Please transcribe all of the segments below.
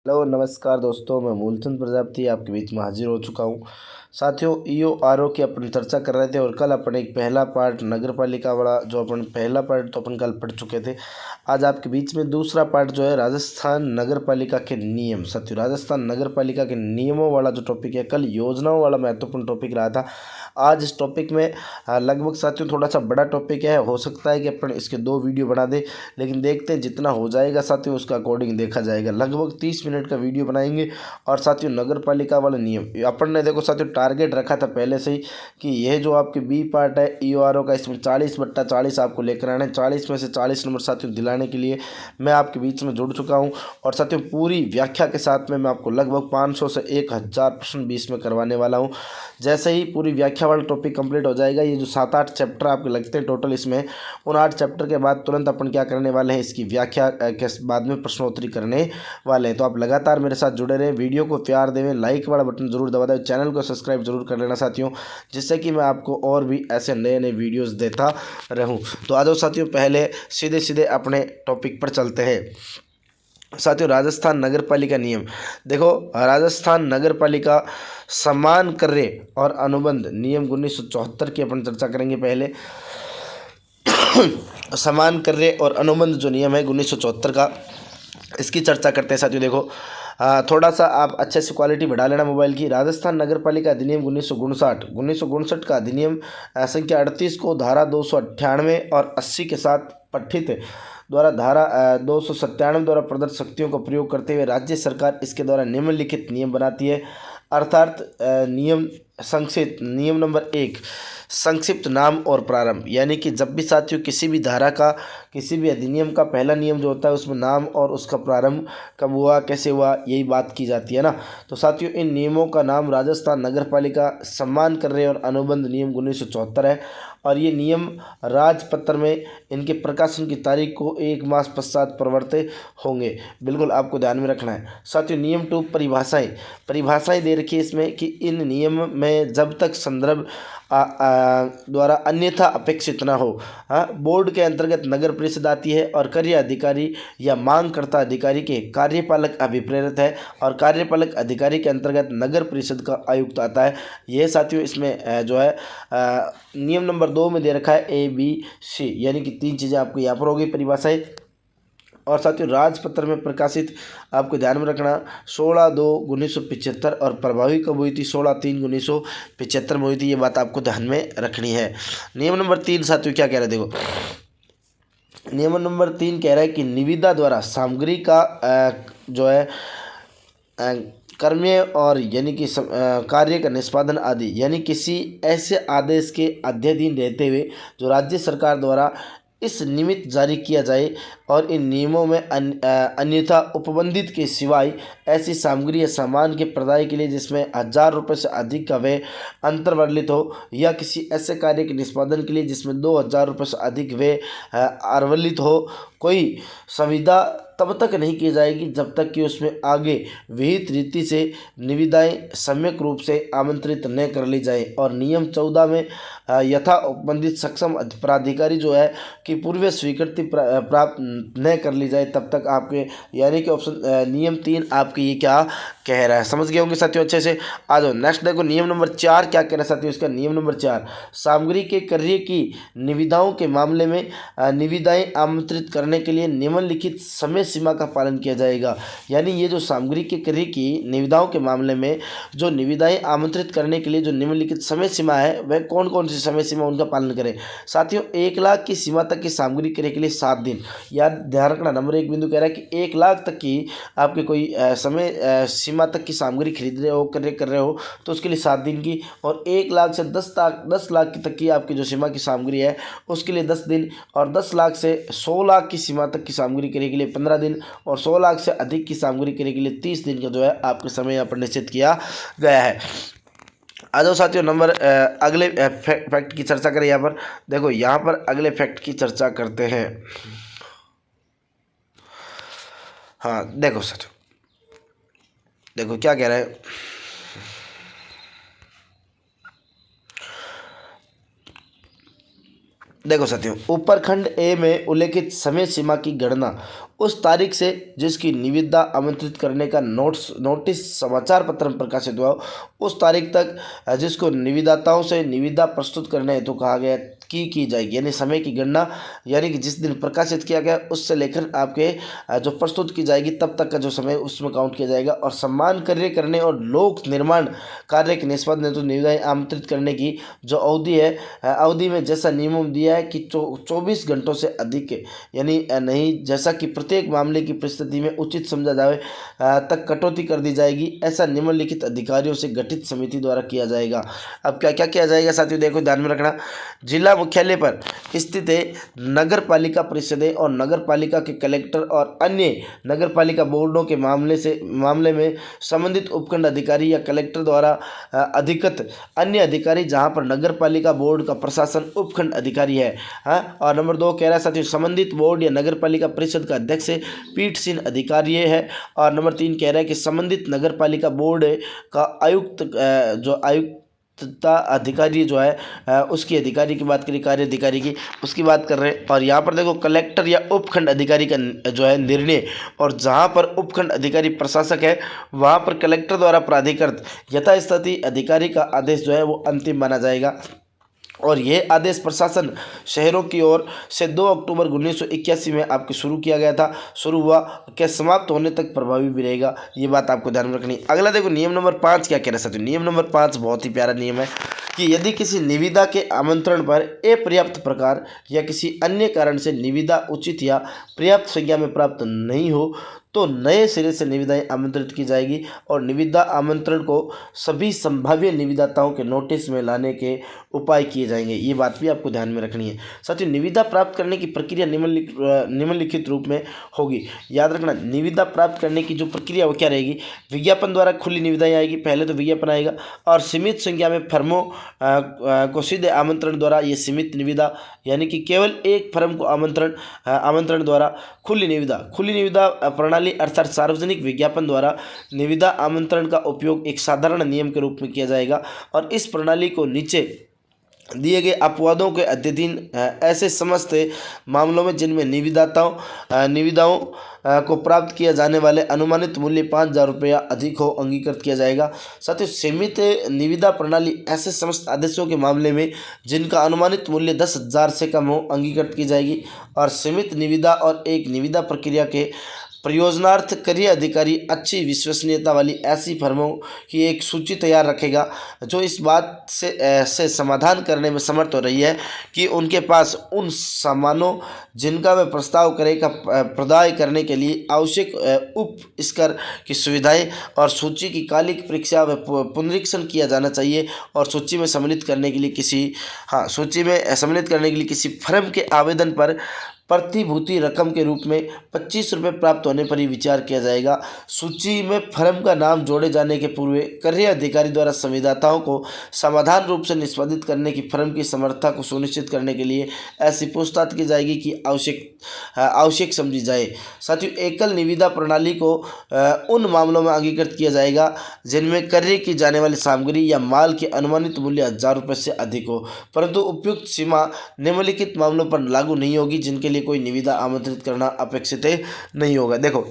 Hello नमस्कार दोस्तों, मैं मूलचंद प्रजापति आपके बीच में हाजिर हो चुका हूँ। साथियों, ईओ आरओ की अपन चर्चा कर रहे थे और कल अपन एक पहला पार्ट नगर पालिका वाला जो अपन पहला पार्ट तो अपन कल पढ़ चुके थे। आज आपके बीच में दूसरा पार्ट जो है राजस्थान नगर पालिका के नियम। साथियों, राजस्थान नगर पालिका के नियमों वाला जो टॉपिक है, कल योजनाओं वाला महत्वपूर्ण टॉपिक रहा था। आज इस टॉपिक में लगभग साथियों थोड़ा सा बड़ा टॉपिक है, हो सकता है कि अपन इसके 2 वीडियो बना दें, लेकिन देखते हैं जितना हो जाएगा साथियों उसका अकॉर्डिंग देखा जाएगा। लगभग 30 मिनट का वीडियो बनाएंगे। और साथियों, नगर पालिका वाले नियम अपन ने देखो साथियों टारगेट रखा था पहले से ही कि यह जो आपके बी पार्ट है ईओआरओ का, इसमें 40/40 आपको लेकर आना है। 40 में से 40 नंबर साथियों दिलाने के लिए मैं आपके बीच में जुड़ चुका हूँ। और साथियों पूरी व्याख्या के साथ में मैं आपको लगभग 500 से 1000 प्रश्न 20 में करवाने वाला हूँ। जैसे ही पूरी व्याख्या वाला टॉपिक कंप्लीट हो जाएगा, ये जो 7-8 चैप्टर आपके लगते हैं टोटल इसमें, उन 8 चैप्टर के बाद तुरंत अपन क्या करने वाले हैं, इसकी व्याख्या के बाद में प्रश्नोत्तरी करने वाले हैं। तो आप लगातार मेरे साथ जुड़े रहें, वीडियो को प्यार देवें, लाइक वाला बटन जरूर दबा दें, चैनल को सब्सक्राइब जरूर कर लेना साथियों, जिससे कि मैं आपको और भी ऐसे नए नए वीडियोज़ देता रहूँ। तो आ जाओ साथियों, पहले सीधे सीधे अपने टॉपिक पर चलते हैं। साथियों, राजस्थान नगर पालिका नियम देखो। राजस्थान नगर पालिका समान कार्य और अनुबंध नियम 1974 की अपन चर्चा करेंगे पहले। समान कार्य और अनुबंध जो नियम है 1974 का, इसकी चर्चा करते हैं साथियों। देखो थोड़ा सा आप अच्छे से क्वालिटी बढ़ा लेना मोबाइल की। राजस्थान नगर पालिका अधिनियम 1959 का अधिनियम संख्या 38 को धारा 298 और 80 के साथ पठित द्वारा धारा 297 द्वारा प्रदत्त शक्तियों का प्रयोग करते हुए राज्य सरकार इसके द्वारा निम्नलिखित नियम बनाती है। अर्थात नियम संक्षिप्त नियम नंबर 1, संक्षिप्त नाम और प्रारंभ। यानी कि जब भी साथियों किसी भी धारा का, किसी भी अधिनियम का पहला नियम जो होता है उसमें नाम और उसका प्रारंभ कब हुआ, कैसे हुआ, यही बात की जाती है ना। तो साथियों इन नियमों का नाम राजस्थान नगर पालिका सम्मान कार्य और अनुबंध नियम 1974 है। और ये नियम राजपत्र में इनके प्रकाशन की तारीख को 1 मास पश्चात प्रवर्तित होंगे। बिल्कुल आपको ध्यान में रखना है साथियों। नियम 2, परिभाषाएं दे रखी है इसमें कि इन नियम में जब तक संदर्भ द्वारा अन्यथा अपेक्षित न हो, बोर्ड के अंतर्गत नगर परिषद आती है और कार्य अधिकारी या मांगकर्ता अधिकारी के कार्यपालक अभिप्रेरित है, और कार्यपालक अधिकारी के अंतर्गत नगर परिषद का आयुक्त आता है। यह साथियों इसमें जो है नियम नंबर 2 में दे रखा है ABC, यानी कि 3 चीज़ें आपको यहाँ पर होगी परिभाषाएं। और साथियों राजपत्र में प्रकाशित आपको ध्यान में रखना 16/2/1975 और प्रभावी कब हुई थी, 16/3/1975 में हुई थी। ये बात आपको ध्यान में रखनी है। नियम नंबर 3 साथियों क्या कह रहे हैं, देखो नियम नंबर 3 कह रहा है कि निविदा द्वारा सामग्री का जो है कर्म्य और यानी कि कार्य का निष्पादन आदि, यानी किसी ऐसे आदेश के अध्ययन रहते हुए जो राज्य सरकार द्वारा इस निमित्त जारी किया जाए और इन नियमों में अन्यथा उपबंधित के सिवाय ऐसी सामग्री या सामान के प्रदाय के लिए जिसमें 1000 रुपये से अधिक का व्यय अंतर्वर्लित हो, या किसी ऐसे कार्य के निष्पादन के लिए जिसमें 2000 रुपये से अधिक व्यय अर्वलित हो, कोई संविदा तब तक नहीं की जाएगी जब तक कि उसमें आगे विहित रीति से निविदाएं सम्यक रूप से आमंत्रित न कर ली जाए। और नियम 14 में यथा उपबंधित सक्षम प्राधिकारी जो है कि पूर्व स्वीकृति प्राप्त न कर ली जाए तब तक आपके, यानी कि ऑप्शन नियम 3 आपके ये क्या कह रहा है, समझ गए होंगे साथियों अच्छे से। आ जाओ नेक्स्ट देखो, नियम नंबर 4 क्या कह रहा है साथियों। इसका नियम नंबर 4, सामग्री के कार्य की निविदाओं के मामले में निविदाएं आमंत्रित करने के लिए निम्नलिखित समय सीमा का पालन किया जाएगा। यानी ये जो सामग्री के कार्य की निविदाओं के मामले में जो निविदाएं आमंत्रित करने के लिए जो निम्नलिखित समय सीमा है, वह कौन कौन सी समय सीमा उनका पालन करें साथियों। 1 लाख की सीमा तक की सामग्री क्रय के लिए 7 दिन। याद ध्यान रखना, नंबर 1 बिंदु कह रहा है कि 1 लाख तक की आपके कोई समय सीमा तक की सामग्री खरीद रहे हो, क्रय कर रहे हो, तो उसके लिए 7 दिन की। और 1 लाख से 10 लाख तक की आपकी जो सीमा की सामग्री है उसके लिए 10 दिन। और 10 लाख से 100 लाख की सीमा तक की सामग्री क्रय के लिए 15 दिन। और 100 लाख से अधिक की सामग्री क्रय के लिए 30 दिन का जो है आपके समय यहाँ पर निश्चित किया गया है। आ जाओ साथियों नंबर अगले फैक्ट की चर्चा करें। यहाँ पर देखो, यहाँ पर अगले फैक्ट की चर्चा करते हैं। हाँ देखो साथियों, देखो क्या कह रहा है। देखो साथियों, ऊपर खंड ए में उल्लेखित समय सीमा की गणना उस तारीख से जिसकी निविदा आमंत्रित करने का नोटिस समाचार पत्र में प्रकाशित हुआ उस तारीख तक जिसको निविदाताओं से निविदा प्रस्तुत करने हेतु कहा गया की जाएगी। यानी समय की गणना यानी कि जिस दिन प्रकाशित किया गया उससे लेकर आपके जो प्रस्तुत की जाएगी तब तक का जो समय उसमें काउंट किया जाएगा। और सम्मान कार्य करने और लोक निर्माण कार्य के निष्पादन हेतु निविदाएं आमंत्रित करने की जो अवधि है अवधि में जैसा नियम दिया है कि 24 घंटों से अधिक यानी नहीं, जैसा कि प्रत्येक मामले की परिस्थिति में उचित समझा जाए तक कटौती कर दी जाएगी। ऐसा निम्नलिखित अधिकारियों से गठित समिति द्वारा किया जाएगा। अब क्या क्या किया जाएगा साथियों, देखो ध्यान में रखना। जिला मुख्यालय पर स्थित नगर पालिका परिषदें और नगर पालिका के कलेक्टर और अन्य नगर पालिका बोर्डों के मामले में संबंधित उपखंड अधिकारी या कलेक्टर द्वारा अधिकृत अन्य अधिकारी जहां पर नगर पालिका बोर्ड का प्रशासन उपखंड अधिकारी है। और नंबर 2 कह रहा है साथियों संबंधित बोर्ड या नगर पालिका परिषद का अध्यक्ष पीठसीन अधिकारी है। और नंबर 3 कह रहा है कि संबंधित नगर पालिका बोर्ड का आयुक्त जो आयुक्त अधिकारी जो है उसकी अधिकारी की बात करें, कार्य अधिकारी की उसकी बात कर रहे हैं। और यहाँ पर देखो कलेक्टर या उपखंड अधिकारी का जो है निर्णय, और जहाँ पर उपखंड अधिकारी प्रशासक है वहाँ पर कलेक्टर द्वारा प्राधिकृत यथास्थिति अधिकारी का आदेश जो है वो अंतिम माना जाएगा। और यह आदेश प्रशासन शहरों की ओर से 2 अक्टूबर 1981 में आपके शुरू किया गया था, शुरू हुआ क्या समाप्त होने तक प्रभावी भी रहेगा। ये बात आपको ध्यान में रखनी। अगला देखो नियम नंबर 5 क्या कह रहा है साथियों। नियम नंबर 5 बहुत ही प्यारा नियम है कि यदि किसी निविदा के आमंत्रण पर अपर्याप्त प्रकार या किसी अन्य कारण से निविदा उचित या पर्याप्त संख्या में प्राप्त नहीं हो तो नए सिरे से निविदाएं आमंत्रित की जाएगी और निविदा आमंत्रण को सभी संभाव्य निविदाताओं के नोटिस में लाने के उपाय किए जाएंगे। ये बात भी आपको ध्यान में रखनी है। साथियों निविदा प्राप्त करने की प्रक्रिया निम्नलिखित रूप में होगी। याद रखना निविदा प्राप्त करने की जो प्रक्रिया वो क्या रहेगी। विज्ञापन द्वारा खुली निविदाएं आएगी, पहले तो विज्ञापन आएगा और सीमित संख्या में फर्मों को सीधे आमंत्रण द्वारा ये सीमित निविदा यानी कि केवल एक फर्म को आमंत्रण द्वारा खुली निविदा प्रणाली अर्थात सार्वजनिक विज्ञापन द्वारा निविदा आमंत्रण का उपयोग एक साधारण नियम के रूप में किया जाएगा। और इस प्रणाली को नीचे दिए गए अपवादों के अधीन ऐसे समस्त मामलों में जिनमें निविदाओं को प्राप्त किया जाने वाले अनुमानित मूल्य 5,000 रुपया अधिक हो अंगीकृत किया जाएगा। साथ ही सीमित निविदा प्रणाली ऐसे समस्त आदेशों के मामले में जिनका अनुमानित मूल्य 10,000 से कम हो अंगीकृत की जाएगी। और सीमित निविदा और एक निविदा प्रक्रिया के प्रयोजनार्थ कार्य अधिकारी अच्छी विश्वसनीयता वाली ऐसी फर्मों की एक सूची तैयार रखेगा जो इस बात से समाधान करने में समर्थ हो रही है कि उनके पास उन सामानों जिनका वे प्रस्ताव करेगा प्रदाय करने के लिए आवश्यक उप स्तर की सुविधाएं और सूची की कालिक परीक्षा व पुनरीक्षण किया जाना चाहिए। और सूची में सम्मिलित करने के लिए किसी फर्म के आवेदन पर प्रतिभूति रकम के रूप में 25 रुपये प्राप्त होने पर ही विचार किया जाएगा। सूची में फर्म का नाम जोड़े जाने के पूर्व कार्य अधिकारी द्वारा संविदाताओं को समाधान रूप से निष्पादित करने की फर्म की समर्थता को सुनिश्चित करने के लिए ऐसी पूछताछ की जाएगी कि आवश्यक समझी जाए। साथियों एकल निविदा प्रणाली को उन मामलों में अंगीकृत किया जाएगा जिनमें कार्य की जाने वाली सामग्री या माल के अनुमानित मूल्य 1,000 रुपये से अधिक हो, परंतु उपयुक्त सीमा निम्नलिखित मामलों पर लागू नहीं होगी जिनके लिए कोई निविदा आमंत्रित करना अपेक्षित नहीं होगा। देखो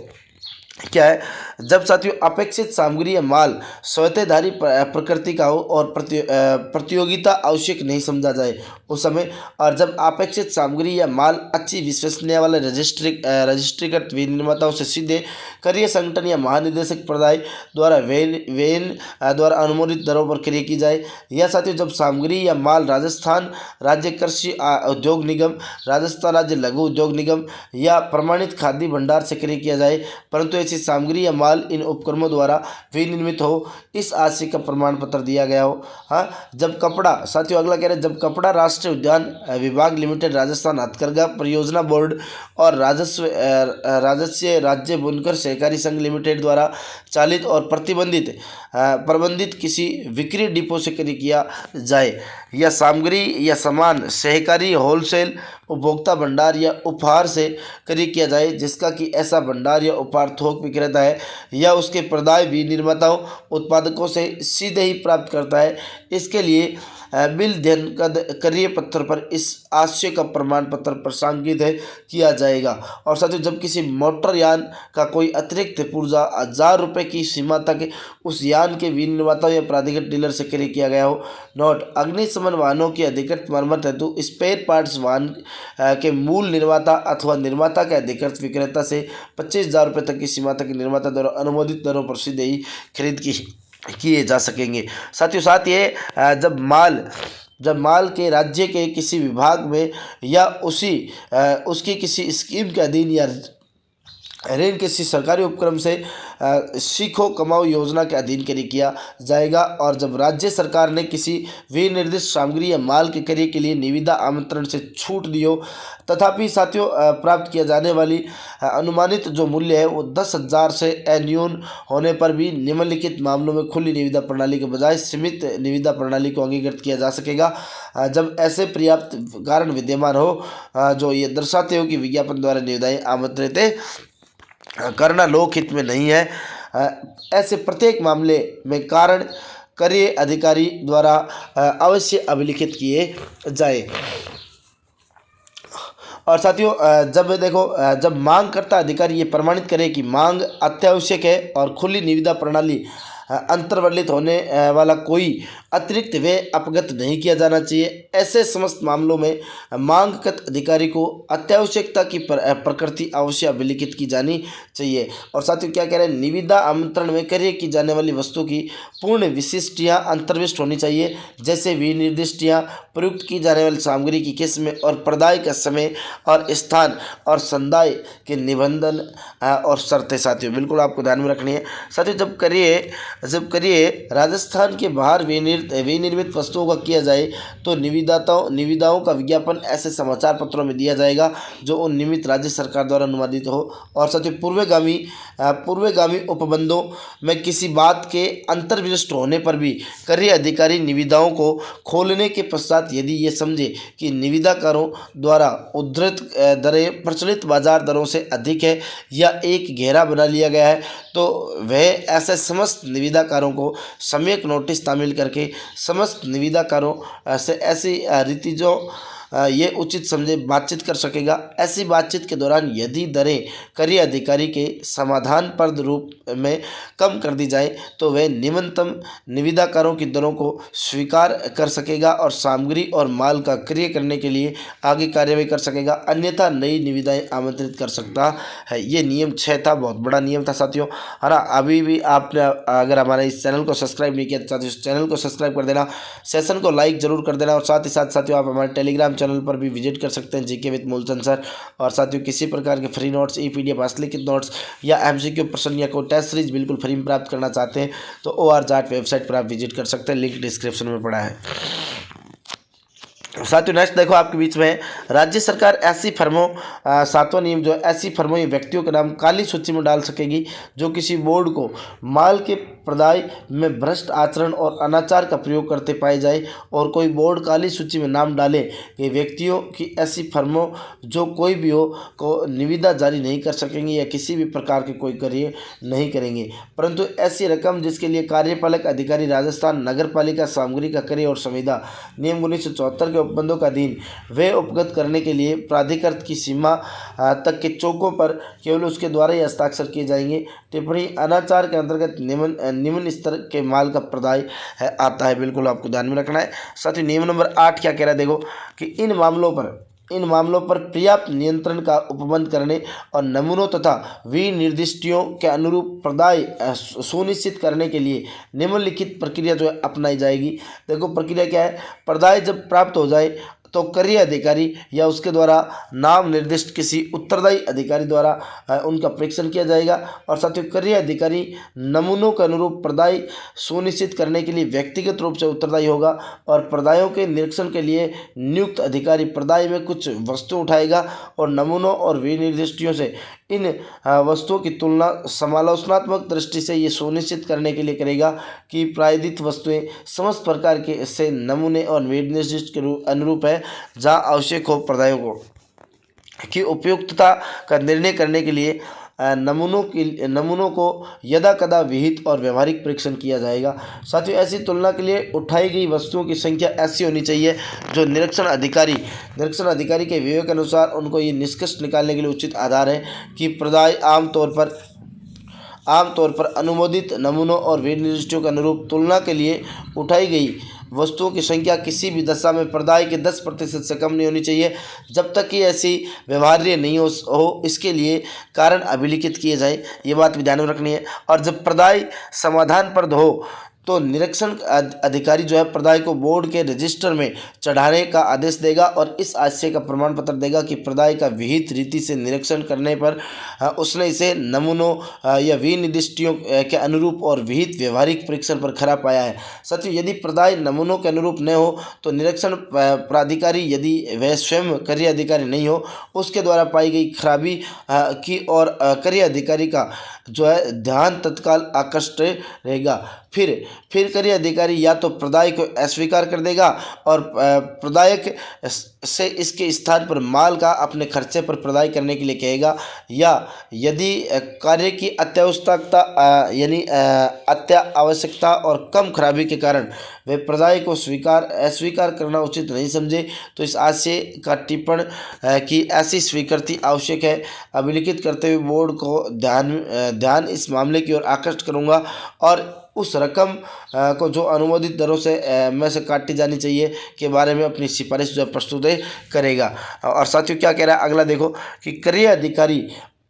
क्या है, जब साथियों अपेक्षित सामग्री या माल स्वतःधारी प्रकृति का हो और प्रतियोगिता आवश्यक नहीं समझा जाए उस समय, और जब अपेक्षित सामग्री या माल अच्छी विश्वसनीय वाले रजिस्ट्रीकृत विनिर्माताओं से सीधे कार्य संगठन या महानिदेशक प्रदाय द्वारा वेन द्वारा अनुमोदित दरों पर क्रय की जाए, या साथियों जब सामग्री या माल राजस्थान राज्य कृषि उद्योग निगम, राजस्थान राज्य लघु उद्योग निगम या प्रमाणित खाद्य भंडार से क्रय किया जाए परंतु ऐसी सामग्री या माल इन उपक्रमों द्वारा विनिर्मित हो इस आशय का प्रमाण पत्र दिया गया हो। जब कपड़ा, साथियों अगला कह रहे हैं, जब कपड़ा राष्ट्रीय उद्यान विभाग लिमिटेड, राजस्थान हथकरघा परियोजना बोर्ड और राजस्व राज्य बुनकर सहकारी संघ लिमिटेड द्वारा चालित और प्रबंधित किसी विक्रय डिपो से क्रय किया जाए, या सामग्री या सामान सहकारी होलसेल उपभोक्ता भंडार या उपहार से क्रय किया जाए जिसका कि ऐसा भंडार या उपहार थोक विक्रेता है या उसके प्रदाय विनिर्माताओं उत्पादकों से सीधे ही प्राप्त करता है, इसके लिए बिल ध्यन करिए पत्र पर इस आशय का प्रमाण पत्र प्रसांकित है किया जाएगा। और साथियों जब किसी मोटर यान का कोई अतिरिक्त पुर्जा 1000 रुपये की सीमा तक उस यान के विनिर्माता या प्राधिकृत डीलर से क्रय किया गया हो। नोट, अग्निशमन वाहनों की अधिकृत मरम्मत हेतु स्पेयर पार्ट्स वाहन के मूल निर्माता अथवा निर्माता के अधिकृत विक्रेता से 25,000 रुपये तक की सीमा तक निर्माता द्वारा अनुमोदित दरों पर सीधे ही खरीद किए जा सकेंगे। साथियों साथ ये जब माल के राज्य के किसी विभाग में या उसकी किसी स्कीम के अधीन या ऋण किसी सरकारी उपक्रम से सीखो कमाओ योजना के अधीन क्रय किया जाएगा। और जब राज्य सरकार ने किसी विनिर्दिष्ट सामग्री या माल के क्रय के लिए निविदा आमंत्रण से छूट दी हो, तथापि साथियों प्राप्त किया जाने वाली अनुमानित जो मूल्य है वो 10,000 से अन्यून होने पर भी निम्नलिखित मामलों में खुली निविदा प्रणाली के बजाय सीमित निविदा प्रणाली को अंगीकृत किया जा सकेगा। जब ऐसे पर्याप्त कारण विद्यमान हो जो ये दर्शाते हो कि विज्ञापन द्वारा निविदाएं आमंत्रित करना लोकहित में नहीं है। ऐसे प्रत्येक मामले में कारण क्रय अधिकारी द्वारा अवश्य अभिलिखित किए जाए। और साथियों जब मांगकर्ता अधिकारी ये प्रमाणित करे कि मांग अत्यावश्यक है और खुली निविदा प्रणाली अंतर्वलित होने वाला कोई अतिरिक्त व्यय अपगत नहीं किया जाना चाहिए। ऐसे समस्त मामलों में मांगकर्ता अधिकारी को अत्यावश्यकता की प्रकृति अवश्य अभिलिखित की जानी चाहिए। और साथियों क्या कह रहे हैं, निविदा आमंत्रण में क्रय की जाने वाली वस्तु की पूर्ण विशिष्टियाँ अंतर्विष्ट होनी चाहिए, जैसे विनिर्दिष्टियाँ, प्रयुक्त की जाने वाली सामग्री की किस्म और प्रदाय का समय और स्थान और संदाय के निबंधन और शर्तें। साथियों बिल्कुल आपको ध्यान में रखनी है। साथियों जब क्रय राजस्थान के बाहर विनिर्मित वस्तुओं का किया जाए तो निविदाओं का विज्ञापन ऐसे समाचार पत्रों में दिया जाएगा जो उन निमित्त राज्य सरकार द्वारा अनुमोदित हो। और साथियों पूर्वगामी उपबंधों में किसी बात के अंतर्विष्ट होने पर भी क्रय अधिकारी निविदाओं को खोलने के पश्चात यदि ये समझे कि निविदाकारों द्वारा उद्धृत दरें प्रचलित बाजार दरों से अधिक है या एक घेरा बना लिया गया है, तो वह ऐसे समस्त निविदाकारों को सम्यक नोटिस तामील करके समस्त निविदाकारों से ऐसी रीति जो ये उचित समझे बातचीत कर सकेगा। ऐसी बातचीत के दौरान यदि दरें क्रय अधिकारी के समाधानप्रद रूप में कम कर दी जाए तो वह निम्नतम निविदाकारों की दरों को स्वीकार कर सकेगा और सामग्री और माल का क्रय करने के लिए आगे कार्यवाही कर सकेगा, अन्यथा नई निविदाएं आमंत्रित कर सकता है। ये नियम 6 था, बहुत बड़ा नियम था साथियों, है ना। अभी भी आपने अगर हमारे इस चैनल को सब्सक्राइब नहीं किया तो इस चैनल को सब्सक्राइब कर देना, सेशन को लाइक जरूर कर देना। और साथ ही साथ साथियों आप हमारे टेलीग्राम चैनल पर भी विजिट कर सकते हैं, जीके विद मूलचंद सर। और साथियों किसी प्रकार के फ्री नोट्स, ई-पीडीएफ, हस्तलिखित नोट्स या एमसीक्यू प्रश्न या कोई टेस्ट सीरीज बिल्कुल फ्री में प्राप्त करना चाहते हैं तो OR जाट वेबसाइट पर आप विजिट कर सकते हैं, लिंक डिस्क्रिप्शन में पड़ा है। साथियों नेक्स्ट देखो आपके बीच में राज्य सरकार ऐसी फर्मों 7वां नियम जो ऐसी फर्मों या व्यक्तियों के नाम काली सूची में डाल सकेगी जो किसी बोर्ड को माल के प्रदाय में भ्रष्ट आचरण और अनाचार का प्रयोग करते पाए जाए, और कोई बोर्ड काली सूची में नाम डाले कि व्यक्तियों की ऐसी फर्मों जो कोई भी हो को निविदा जारी नहीं कर सकेंगे या किसी भी प्रकार के कोई क्रय नहीं करेंगे, परंतु ऐसी रकम जिसके लिए कार्यपालक अधिकारी राजस्थान नगर पालिका सामग्री का क्रय और संविदा नियम 1974 के उपबंधों का अधीन वे उपगत करने के लिए प्राधिकृत की सीमा तक के चौकों पर केवल उसके द्वारा ही हस्ताक्षर किए जाएंगे। टिप्पणी अनाचार के अंतर्गत निम्न स्तर के माल का प्रदाय आता है, बिल्कुल आपको ध्यान में रखना है। साथ ही नियम नंबर 8 क्या कह रहा है देखो कि इन मामलों पर पर्याप्त नियंत्रण का उपबंध करने और नमूनों तथा विनिर्दिष्टियों के अनुरूप प्रदाय सुनिश्चित करने के लिए निम्नलिखित प्रक्रिया जो है अपनाई जाएगी। देखो प्रक्रिया क्या है, प्रदाय जब प्राप्त हो जाए तो क्रय अधिकारी या उसके द्वारा नाम निर्दिष्ट किसी उत्तरदायी अधिकारी द्वारा उनका परीक्षण किया जाएगा। और साथ ही क्रय अधिकारी नमूनों के अनुरूप प्रदाय सुनिश्चित करने के लिए व्यक्तिगत रूप से उत्तरदायी होगा, और प्रदायों के निरीक्षण के लिए नियुक्त अधिकारी प्रदाय में कुछ वस्तु उठाएगा और नमूनों और विनिर्दिष्टियों से इन वस्तुओं की तुलना समालोचनात्मक दृष्टि से ये सुनिश्चित करने के लिए करेगा कि प्रायदित वस्तुएं समस्त प्रकार के से नमूने और विनिर्दिष्ट के अनुरूप है, जहाँ आवश्यक हो प्रदायों को की उपयुक्तता का निर्णय करने के लिए नमूनों को यदा कदा विहित और व्यवहारिक परीक्षण किया जाएगा। साथियों, ऐसी तुलना के लिए उठाई गई वस्तुओं की संख्या ऐसी होनी चाहिए जो निरीक्षण अधिकारी के विवेक अनुसार उनको ये निष्कर्ष निकालने के लिए उचित आधार है कि प्रदाय आमतौर पर अनुमोदित नमूनों और विनिर्दिष्टों के अनुरूप तुलना के लिए उठाई गई वस्तुओं की संख्या किसी भी दशा में प्रदाय के 10% से कम नहीं होनी चाहिए जब तक कि ऐसी व्यवहार्य नहीं हो इसके लिए कारण अभिलिखित किए जाए। ये बात भी ध्यान में रखनी है। और जब प्रदाय समाधानप्रद हो तो निरीक्षण अधिकारी जो है प्रदाय को बोर्ड के रजिस्टर में चढ़ाने का आदेश देगा और इस आशय का प्रमाण पत्र देगा कि प्रदाय का विहित रीति से निरीक्षण करने पर उसने इसे नमूनों या विनिर्दिष्टियों के अनुरूप और विहित व्यवहारिक परीक्षण पर खरा पाया है। साथियों, यदि प्रदाय नमूनों के अनुरूप न हो तो निरीक्षण प्राधिकारी, यदि वह स्वयं कार्य अधिकारी नहीं हो, उसके द्वारा पाई गई खराबी की और कार्य अधिकारी का जो है ध्यान तत्काल आकृष्ट रहेगा। फिर कार्य अधिकारी या तो प्रदाय को अस्वीकार कर देगा और प्रदायक से इसके स्थान पर माल का अपने खर्चे पर प्रदाय करने के लिए कहेगा, या यदि कार्य की अत्यावश्यकता और कम खराबी के कारण वे प्रदाय को अस्वीकार करना उचित नहीं समझे तो इस आशय का टिप्पण कि ऐसी स्वीकृति आवश्यक है अभिलिखित करते हुए बोर्ड को ध्यान इस मामले की ओर आकृष्ट करूँगा और उस रकम को जो अनुमोदित दरों से में से काटी जानी चाहिए के बारे में अपनी सिफारिश जो प्रस्तुत करेगा। और साथियों, क्या कह रहा है अगला देखो कि कार्य अधिकारी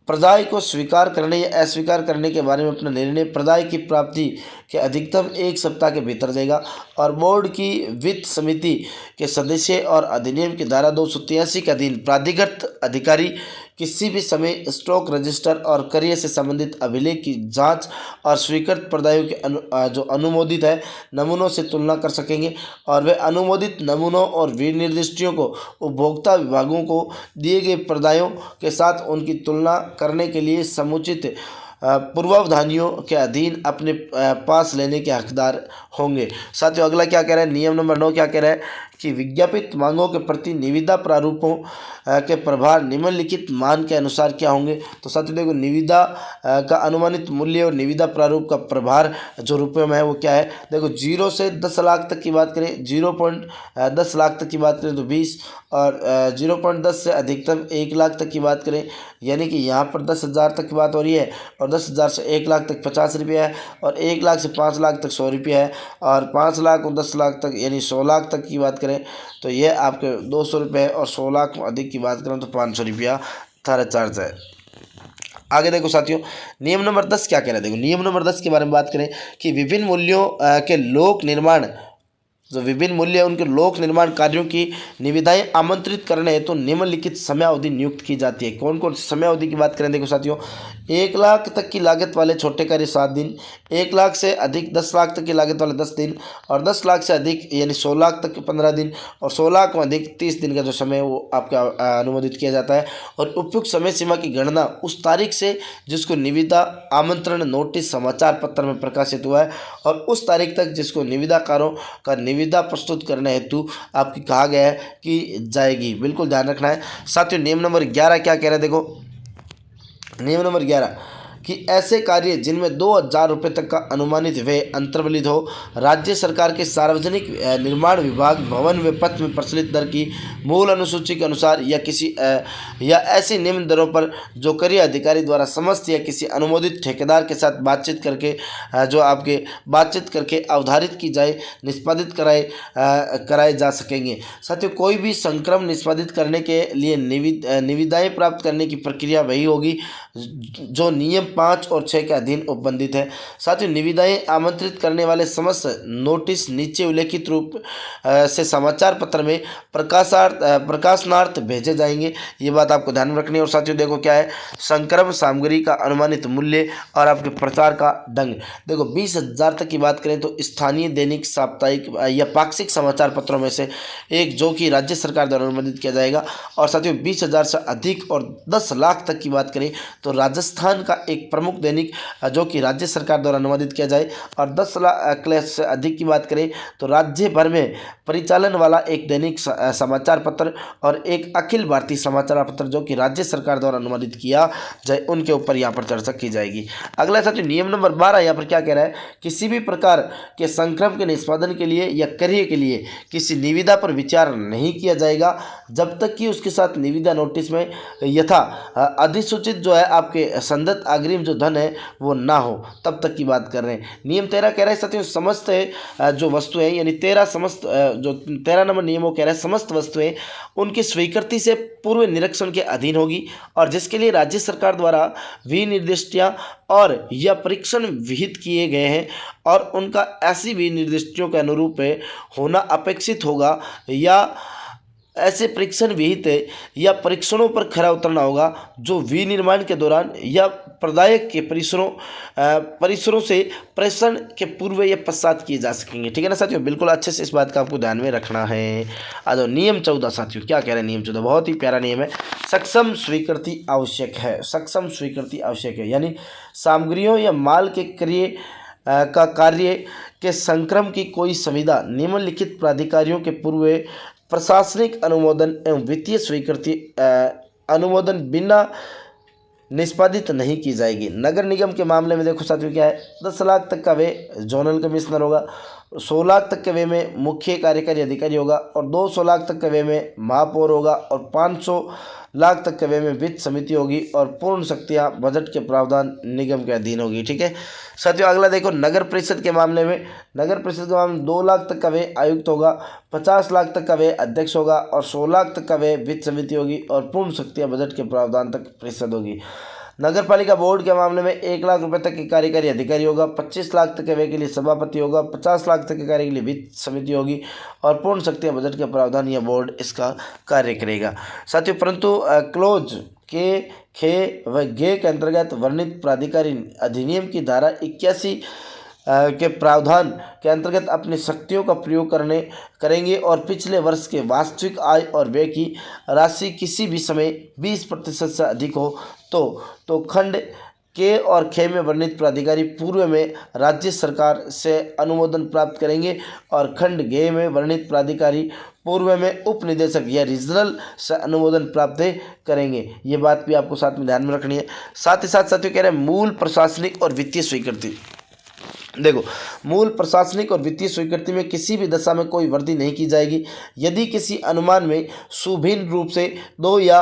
प्रदाय को स्वीकार करने या अस्वीकार करने के बारे में अपना निर्णय प्रदाय की प्राप्ति के अधिकतम 1 सप्ताह के भीतर देगा और बोर्ड की वित्त समिति के सदस्य और अधिनियम की धारा 283 के अधीन प्राधिकृत अधिकारी किसी भी समय स्टॉक रजिस्टर और कार्य से संबंधित अभिलेख की जांच और स्वीकृत प्रदायों के जो अनुमोदित है नमूनों से तुलना कर सकेंगे और वे अनुमोदित नमूनों और विनिर्दिष्टियों को उपभोक्ता विभागों को दिए गए प्रदायों के साथ उनकी तुलना करने के लिए समुचित पूर्वावधानियों के अधीन अपने पास लेने के हकदार होंगे। साथियों, अगला क्या कह रहा है, नियम नंबर 9 क्या कह रहा है कि विज्ञापित मांगों के प्रति निविदा प्रारूपों के प्रभार निम्नलिखित मान के अनुसार क्या होंगे। तो साथियों देखो, निविदा का अनुमानित मूल्य और निविदा प्रारूप का प्रभार जो रुपये में है वो क्या है। देखो, 0 से 10 लाख तक की बात करें, 0.10 लाख तक की बात करें तो 20, और 0.10 से अधिकतम 1 लाख तक की बात करें, यानी कि यहाँ पर 10,000 तक की बात हो रही है, और 10,000 से 1 लाख तक 50 रुपया है, और 1 लाख से 5 लाख तक 100 रुपया है, और 5 लाख और 10 लाख तक यानी 100 लाख तक की बात करें तो ये आपके 200 रुपये है, और 100 लाख अधिक की बात करें तो 500 रुपया थारा चार्ज है। आगे देखो साथियों, नियम नंबर 10 क्या कह रहा है। देखो, नियम नंबर 10 के बारे में बात करें कि विभिन्न मूल्यों के लोक निर्माण उनके लोक निर्माण कार्यों की निविदाएं आमंत्रित करने हेतु निम्नलिखित समयावधि नियुक्त की जाती है। कौन कौन सी समयावधि की बात करें। देखो साथियों, 1 लाख तक की लागत वाले छोटे कार्य 7 दिन, 1 लाख से अधिक 10 लाख तक की लागत वाले 10 दिन, और 10 लाख से अधिक यानी 100 लाख तक 15 दिन, और 100 लाख में अधिक 30 दिन का जो समय वो आपका अनुमोदित किया जाता है। और उपयुक्त समय सीमा की गणना उस तारीख से जिसको निविदा आमंत्रण नोटिस समाचार पत्र में प्रकाशित हुआ है, और उस तारीख तक जिसको निविदाकारों का निविदा प्रस्तुत करने हेतु आपकी कहा गया है कि जाएगी। बिल्कुल ध्यान रखना है। साथियों, नियम नंबर 11 क्या कह रहा है। देखो, नियम नंबर 11 कि ऐसे कार्य जिनमें 2,000 रुपये तक का अनुमानित व्यय अंतर्वलित हो, राज्य सरकार के सार्वजनिक निर्माण विभाग भवन व पथ में प्रचलित दर की मूल अनुसूची के अनुसार या ऐसी निम्न दरों पर जो कार्य अधिकारी द्वारा समस्त या किसी अनुमोदित ठेकेदार के साथ बातचीत करके अवधारित की जाए निष्पादित कराए जा सकेंगे। साथियों, कोई भी संक्रम निष्पादित करने के लिए निविदाएं प्राप्त करने की प्रक्रिया वही होगी जो नियम 5 और 6 के अधीन उपबंधित है। साथियों, निविदाएं आमंत्रित करने वाले समस्त नोटिस नीचे उल्लेखित रूप से समाचार पत्र में प्रकाशनार्थ भेजे जाएंगे। ये बात आपको ध्यान में रखनी है। और साथियों देखो क्या है, संक्रम सामग्री का अनुमानित मूल्य और आपके प्रचार का ढंग। देखो, 20,000 तक की बात करें तो स्थानीय दैनिक साप्ताहिक या पाक्षिक समाचार पत्रों में से एक जो कि राज्य सरकार द्वारा अनुमोदित किया जाएगा। और साथियों 20,000 से अधिक और 10 लाख तक की बात करें तो राजस्थान का एक एक प्रमुख दैनिक जो कि राज्य सरकार द्वारा अनुवादित किया जाए। और 10 लाख से अधिक की बात करें तो राज्य भर में परिचालन वाला एक दैनिक समाचार पत्र और एक अखिल भारतीय समाचार पत्र जो कि राज्य सरकार द्वारा अनुवादित किया जाए, उनके ऊपर यहाँ पर चर्चा की जाएगी। अगला साथियों नियम नंबर 12 यहाँ पर क्या कह रहा है, किसी भी प्रकार के संक्रमण के निष्पादन के लिए या कार्य के लिए किसी निविदा पर विचार नहीं किया जाएगा जब तक कि उसके साथ निविदा नोटिस में यथा अधिसूचित जो है आपके संदत अग्रिम जो धन है वो ना हो, तब तक की बात कर रहे हैं। नियम 13 कह रहा है साथियों समस्त जो वस्तुएं यानी 13 समस्त जो 13 नंबर नियमों कह रहा है समस्त वस्तुएं उनकी स्वीकृति से पूर्व निरीक्षण के अधीन होगी और जिसके लिए राज्य सरकार द्वारा विनिर्दिष्टियां और या परीक्षण विहित किए गए हैं और उनका ऐसी विनिर्दिष्टियों के अनुरूप होना अपेक्षित होगा या ऐसे परीक्षण विहित है या परीक्षणों पर खरा उतरना होगा जो विनिर्माण के दौरान या प्रदायक के परिसरों से प्रेषण के पूर्व या पश्चात किए जा सकेंगे। ठीक है ना साथियों, बिल्कुल अच्छे से इस बात का आपको ध्यान में रखना है। आ जाओ नियम 14 साथियों, क्या कह रहे हैं नियम 14, बहुत ही प्यारा नियम है। सक्षम स्वीकृति आवश्यक है, सक्षम स्वीकृति आवश्यक है यानी सामग्रियों या माल के कार्य के संक्रमण की कोई संविदा निम्नलिखित प्राधिकारियों के पूर्व प्रशासनिक अनुमोदन एवं वित्तीय स्वीकृति अनुमोदन बिना निष्पादित नहीं की जाएगी। नगर निगम के मामले में देखो साथियों क्या है, 10 लाख तक का वे जोनल कमिश्नर होगा, 100 लाख तक के वे में मुख्य कार्यकारी अधिकारी होगा और 200 लाख तक के वे में महापौर होगा और 500 लाख तक के वे में वित्त समिति होगी और पूर्ण शक्तियां बजट के प्रावधान निगम के अधीन होगी। ठीक है साथियों, अगला देखो नगर परिषद के मामले में, नगर परिषद के मामले में 2 लाख तक का वे आयुक्त होगा, 50 लाख तक का वे अध्यक्ष होगा और 100 लाख तक का वे वित्त समिति होगी और पूर्ण शक्तियां बजट के प्रावधान तक परिषद होगी। नगर पालिका बोर्ड के मामले में 1 लाख रुपए तक के कार्यकारी अधिकारी होगा, 25 लाख तक के व्यय के लिए सभापति होगा, 50 लाख तक के कार्य के लिए वित्त समिति होगी और पूर्ण शक्तियां बजट के प्रावधान या बोर्ड इसका कार्य करेगा साथियों। परंतु क्लोज के खे व गे के अंतर्गत वर्णित प्राधिकारी अधिनियम की धारा 81 के प्रावधान के अंतर्गत अपनी शक्तियों का प्रयोग करेंगे और पिछले वर्ष के वास्तविक आय और व्यय की राशि किसी भी समय 20% से अधिक हो तो खंड के और खे में वर्णित प्राधिकारी पूर्व में राज्य सरकार से अनुमोदन प्राप्त करेंगे और खंड गे में वर्णित प्राधिकारी पूर्व में उप निदेशक या रीजनल से अनुमोदन प्राप्त करेंगे। ये बात भी आपको साथ में ध्यान में रखनी है। साथ ही साथ साथियों कह रहे हैं मूल प्रशासनिक और वित्तीय स्वीकृति। देखो मूल प्रशासनिक और वित्तीय स्वीकृति में किसी भी दशा में कोई वृद्धि नहीं की जाएगी। यदि किसी अनुमान में सुभिन्न रूप से 2 या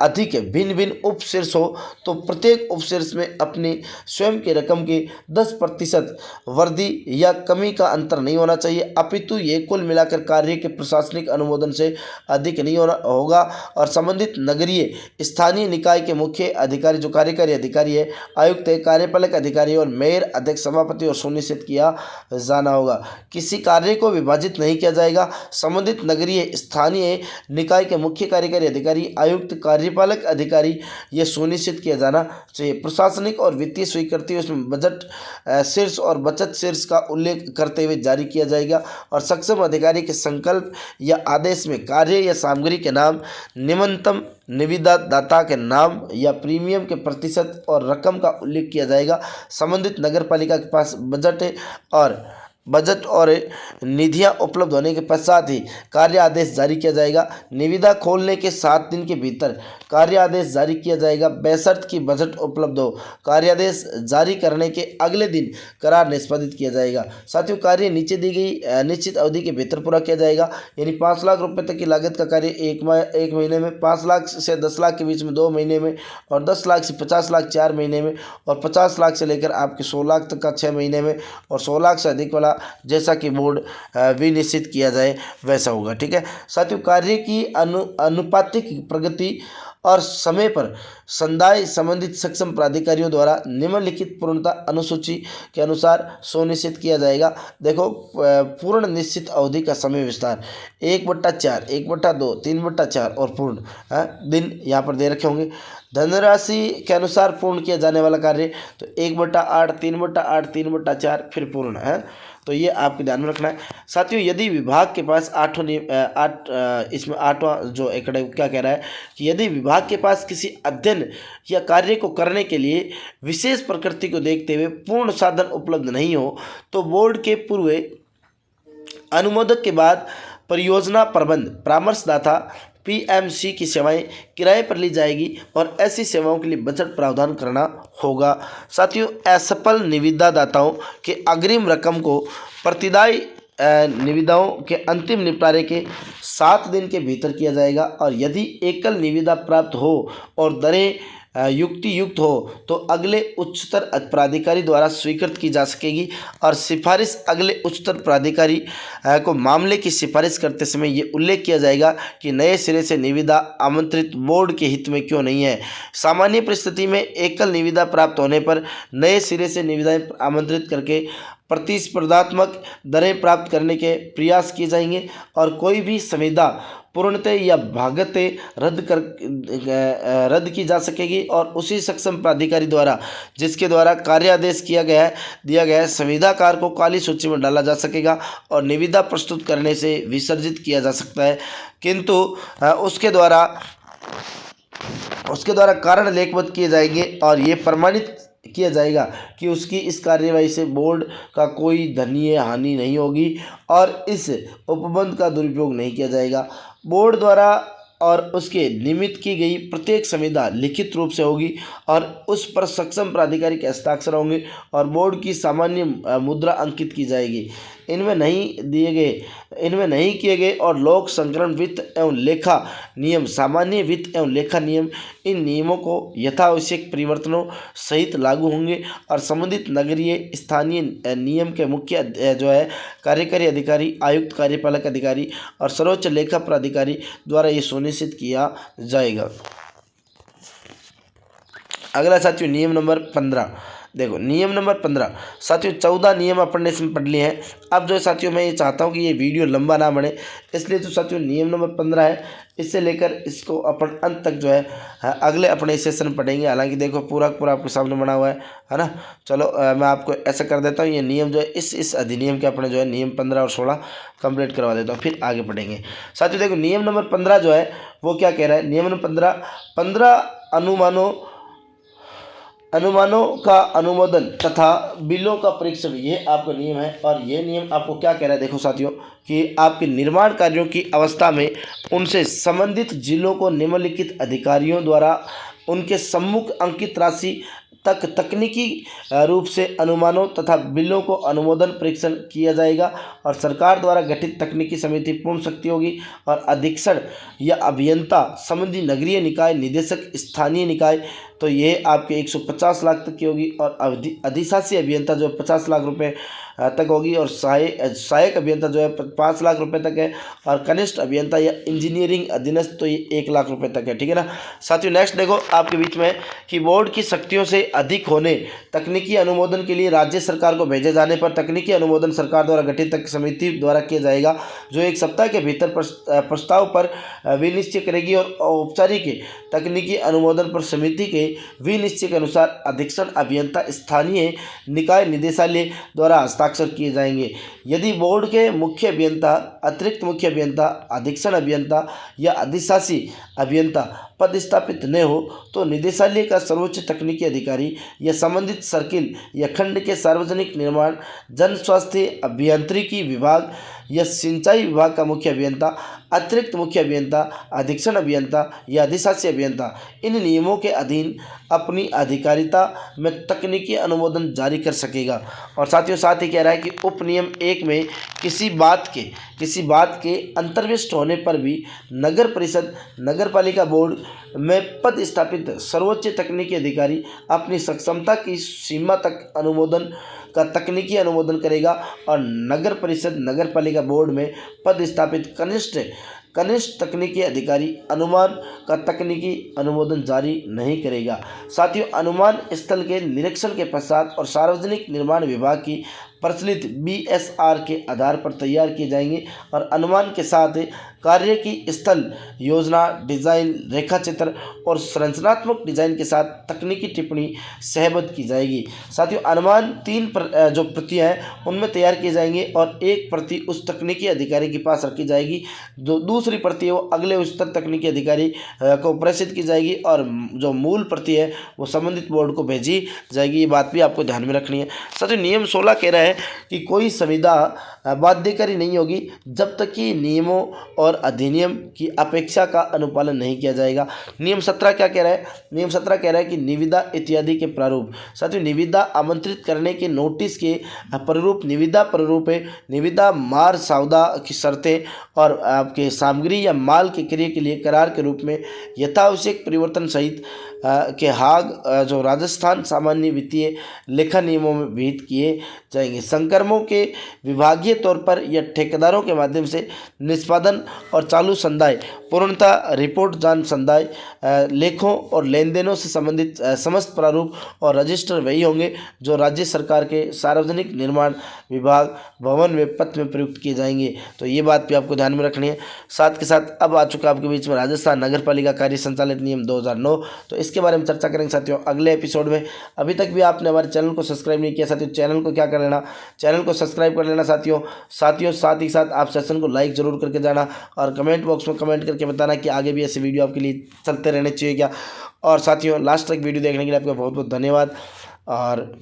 अधिक भिन्न भिन्न उपशीर्ष हो तो प्रत्येक उपशीर्ष में अपनी स्वयं की रकम की 10% वृद्धि या कमी का अंतर नहीं होना चाहिए, अपितु ये कुल मिलाकर कार्य के प्रशासनिक अनुमोदन से अधिक नहीं होगा और संबंधित नगरीय स्थानीय निकाय के मुख्य अधिकारी जो कार्यकारी अधिकारी है, आयुक्त है, कार्यपालक अधिकारी और मेयर, अध्यक्ष, सभापति और सुनिश्चित किया जाना होगा। किसी कार्य को विभाजित नहीं किया जाएगा। संबंधित नगरीय स्थानीय निकाय के मुख्य कार्यकारी अधिकारी, आयुक्त, कार्यपालक अधिकारी ये सुनिश्चित किया जाना चाहिए। प्रशासनिक और वित्तीय स्वीकृति उसमें बजट शीर्ष और बचत शीर्ष का उल्लेख करते हुए जारी किया जाएगा और सक्षम अधिकारी के संकल्प या आदेश में कार्य या सामग्री के नाम, निम्नतम निविदा दाता के नाम या प्रीमियम के प्रतिशत और रकम का उल्लेख किया जाएगा। संबंधित नगर पालिका के पास बजट और निधियां उपलब्ध होने के पश्चात ही कार्य आदेश जारी किया जाएगा। निविदा खोलने के 7 दिन के भीतर कार्य आदेश जारी किया जाएगा बशर्ते कि बजट उपलब्ध हो। कार्य आदेश जारी करने के अगले दिन करार निष्पादित किया जाएगा। साथियों कार्य नीचे दी गई निश्चित अवधि के भीतर पूरा किया जाएगा, यानी 5 लाख रुपए तक की लागत का कार्य एक महीने में, 5 लाख से 10 लाख के बीच में 2 महीने में और 10 लाख से 50 लाख 4 महीने में और 50 लाख से लेकर आपके 100 लाख तक का 6 महीने में और 100 लाख से अधिक वाला जैसा कि बोर्ड विनिश्चित किया जाए वैसा होगा। ठीक है साथियों, कार्य की अनुपातिक प्रगति और समय पर संदाय संबंधित सक्षम प्राधिकारियों द्वारा निम्नलिखित पूर्णता अनुसूची के अनुसार सुनिश्चित किया जाएगा। देखो पूर्ण निश्चित अवधि का समय विस्तार 1/4, 1/2, 3/4 और पूर्ण दिन यहाँ पर दे रखे होंगे। धनराशि के अनुसार पूर्ण किया जाने वाला कार्य, तो 1/8, 3/8, 3/4 फिर पूर्ण है। तो ये आपके ध्यान में रखना है। साथियों, यदि विभाग के पास इसमें आठवां जो एकड़ है, क्या कह रहा है कि यदि विभाग के पास किसी अध्ययन या कार्य को करने के लिए विशेष प्रकृति को देखते हुए पूर्ण साधन उपलब्ध नहीं हो, तो बोर्ड के पूर्व अनुमोदक के बाद परियोजना प्रबंध परामर्शदाता पीएमसी की सेवाएं किराए पर ली जाएगी और ऐसी सेवाओं के लिए बजट प्रावधान करना होगा। साथियों, असफल निविदादाताओं के अग्रिम रकम को प्रतिदायी निविदाओं के अंतिम निपटारे के 7 दिन के भीतर किया जाएगा और यदि एकल निविदा प्राप्त हो और दरें युक्ति युक्त हो तो अगले उच्चतर प्राधिकारी द्वारा स्वीकृत की जा सकेगी और सिफारिश अगले उच्चतर प्राधिकारी को मामले की सिफारिश करते समय ये उल्लेख किया जाएगा कि नए सिरे से निविदा आमंत्रित बोर्ड के हित में क्यों नहीं है। सामान्य परिस्थिति में एकल निविदा प्राप्त होने पर नए सिरे से निविदाएं आमंत्रित करके प्रतिस्पर्धात्मक दरें प्राप्त करने के प्रयास किए जाएंगे और कोई भी संविदा पूर्णतः या भागतः रद्द की जा सकेगी और उसी सक्षम प्राधिकारी द्वारा जिसके द्वारा कार्यादेश दिया गया है संविदाकार को काली सूची में डाला जा सकेगा और निविदा प्रस्तुत करने से विसर्जित किया जा सकता है, किंतु उसके द्वारा कारण लेखबद्ध किए जाएंगे और ये प्रमाणित किया जाएगा कि उसकी इस कार्यवाही से बोर्ड का कोई धनीय हानि नहीं होगी और इस उपबंध का दुरुपयोग नहीं किया जाएगा। बोर्ड द्वारा और उसके निमित्त की गई प्रत्येक संविदा लिखित रूप से होगी और उस पर सक्षम प्राधिकारी के हस्ताक्षर होंगे और बोर्ड की सामान्य मुद्रा अंकित की जाएगी। इनमें नहीं किए गए और लोक संकलन वित्त एवं लेखा नियम, सामान्य वित्त एवं लेखा नियम, इन नियमों को यथावश्यक परिवर्तनों सहित लागू होंगे और संबंधित नगरीय स्थानीय नियम के मुख्य कार्यकारी अधिकारी, आयुक्त, कार्यपालक अधिकारी और सर्वोच्च लेखा प्राधिकारी द्वारा ये सुनिश्चित किया जाएगा। अगला साथियों नियम नंबर 15। देखो नियम नंबर 15 साथियों, 14 नियम अपन ने इसमें पढ़ लिए हैं। अब जो साथियों मैं ये चाहता हूँ कि ये वीडियो लंबा ना बने, इसलिए जो साथियों नियम नंबर 15 है इससे लेकर इसको अपन अंत तक अगले अपने सेशन में पढ़ेंगे। हालांकि देखो पूरा आपके सामने बना हुआ है ना। चलो मैं आपको ऐसा कर देता हूँ, ये नियम इस अधिनियम के अपने नियम 15 और 16 कंप्लीट करवा देता हूँ, फिर आगे पढ़ेंगे। साथियों देखो नियम नंबर 15 वो क्या कह रहा है। नियम नंबर 15 अनुमानों का अनुमोदन तथा बिलों का परीक्षण, ये आपका नियम है। और ये नियम आपको क्या कह रहा है, देखो साथियों कि आपके निर्माण कार्यों की अवस्था में उनसे संबंधित जिलों को निम्नलिखित अधिकारियों द्वारा उनके सम्मुख अंकित राशि तक तकनीकी रूप से अनुमानों तथा बिलों को अनुमोदन परीक्षण किया जाएगा और सरकार द्वारा गठित तकनीकी समिति पूर्ण शक्ति होगी और अधीक्षण या अभियंता संबंधी नगरीय निकाय निदेशक स्थानीय निकाय, तो ये आपके 150 लाख तक की होगी और अधिशासी अभियंता 50 लाख रुपए तक होगी और सहायक अभियंता 5 लाख रुपए तक है और कनिष्ठ अभियंता या इंजीनियरिंग अधीनस्थ तो ये 1 लाख रुपए तक है। ठीक है ना साथियों। नेक्स्ट देखो आपके बीच में कि बोर्ड की शक्तियों से अधिक होने तकनीकी अनुमोदन के लिए राज्य सरकार को भेजे जाने पर तकनीकी अनुमोदन सरकार द्वारा गठित समिति द्वारा किया जाएगा, जो 1 सप्ताह के भीतर प्रस्ताव पर विनिश्चय करेगी और औपचारिक तकनीकी अनुमोदन पर समिति के विनिश्चय के अनुसार अधीक्षण अभियंता स्थानीय निकाय निदेशालय द्वारा हस्ताक्षर किए जाएंगे। यदि बोर्ड के मुख्य अभियंता, अतिरिक्त मुख्य अभियंता, अधीक्षण अभियंता या अधिशासी अभियंता पद स्थापित न हो तो निदेशालय का सर्वोच्च तकनीकी अधिकारी या संबंधित सर्किल या खंड के सार्वजनिक निर्माण, जन स्वास्थ्य अभियांत्रिकी विभाग या सिंचाई विभाग का मुख्य अभियंता, अतिरिक्त मुख्य अभियंता, अधीक्षण अभियंता या अधिशासी अभियंता इन नियमों के अधीन अपनी अधिकारिता में तकनीकी अनुमोदन जारी कर सकेगा। और साथियों साथ ही कह रहा है कि उपनियम 1 में किसी बात के अंतर्विष्ट होने पर भी नगर परिषद, नगरपालिका बोर्ड में पद स्थापित सर्वोच्च तकनीकी अधिकारी अपनी सक्षमता की सीमा तक तकनीकी अनुमोदन करेगा और नगर परिषद, नगरपालिका बोर्ड में पद स्थापित कनिष्ठ तकनीकी अधिकारी अनुमान का तकनीकी अनुमोदन जारी नहीं करेगा। साथियों अनुमान स्थल के निरीक्षण के पश्चात और सार्वजनिक निर्माण विभाग की प्रचलित BSR के आधार पर तैयार किए जाएंगे और अनुमान के साथ कार्य की स्थल योजना, डिजाइन, रेखा चित्र और संरचनात्मक डिजाइन के साथ तकनीकी टिप्पणी सहबद्ध की जाएगी। साथियों, अनुमान जो प्रतियां हैं उनमें तैयार किए जाएंगे और एक प्रति उस तकनीकी अधिकारी के पास रखी जाएगी। जो दूसरी प्रति है वो अगले उच्चतर तकनीकी अधिकारी को प्रेषित की जाएगी और जो मूल प्रति है वो संबंधित बोर्ड को भेजी जाएगी। ये बात भी आपको ध्यान में रखनी है। साथियों, नियम 16 कह रहा है कि कोई संविदा बाध्यकारी नहीं होगी जब तक कि नियमों और अधिनियम की अपेक्षा का अनुपालन नहीं किया जाएगा। नियम 17 क्या कह रहा है? नियम 17 कह रहा है कि निविदा इत्यादि के प्रारूप। साथियों, निविदा आमंत्रित करने के नोटिस के प्रारूप निविदा प्रारूप है। निविदा मार सौदा की शर्तें और आपके सामग्री या माल के क्रय के लिए करार के रूप में यथावश्यक परिवर्तन सहित के हाग जो राजस्थान सामान्य वित्तीय लेखा नियमों में विहित किए जाएंगे। संक्रमों के विभागीय तौर पर या ठेकेदारों के माध्यम से निष्पादन और चालू संदाय पूर्णतः रिपोर्ट जांच संदाय लेखों और लेन देनों से संबंधित समस्त प्रारूप और रजिस्टर वही होंगे जो राज्य सरकार के सार्वजनिक निर्माण विभाग भवन में पत्र में प्रयुक्त किए जाएंगे। तो ये बात भी आपको ध्यान में रखनी है। साथ के साथ अब आ चुका आपके बीच में राजस्थान नगर पालिका कार्य संचालित नियम 2009। तो इसके बारे में चर्चा करेंगे साथियों अगले एपिसोड में। अभी तक भी आपने हमारे चैनल को सब्सक्राइब नहीं किया साथियों, चैनल को क्या कर लेना, चैनल को सब्सक्राइब कर लेना साथियों। साथ ही साथ आप सेशन को लाइक जरूर करके जाना और कमेंट बॉक्स में कमेंट करके बताना कि आगे भी ऐसे वीडियो आपके लिए चलते रहने चाहिए क्या। और साथियों, लास्ट तक वीडियो देखने के लिए आपका बहुत बहुत धन्यवाद। और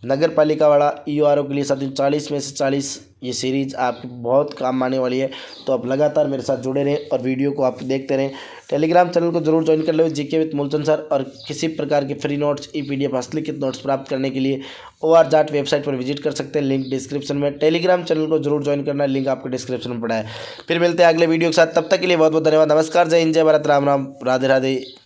नगर पालिका वाला EORO के लिए साथियों 40 में से 40 ये सीरीज़ आपको बहुत काम आने वाली है। तो आप लगातार मेरे साथ जुड़े रहें और वीडियो को आप देखते रहें। टेलीग्राम चैनल को जरूर ज्वाइन कर लो जीके विद मूलचंद सर। और किसी प्रकार के फ्री नोट्स, PDF हस्तलिखित नोट्स प्राप्त करने के लिए OR जाट वेबसाइट पर विजिट कर सकते हैं, लिंक डिस्क्रिप्शन में। टेलीग्राम चैनल को जरूर ज्वाइन करना है, लिंक आपको डिस्क्रिप्शन में पड़ा है। फिर मिलते हैं अगले वीडियो के साथ, तब तक के लिए बहुत बहुत धन्यवाद। नमस्कार, जय हिंद, जय भारत, राम राम, राधे राधे।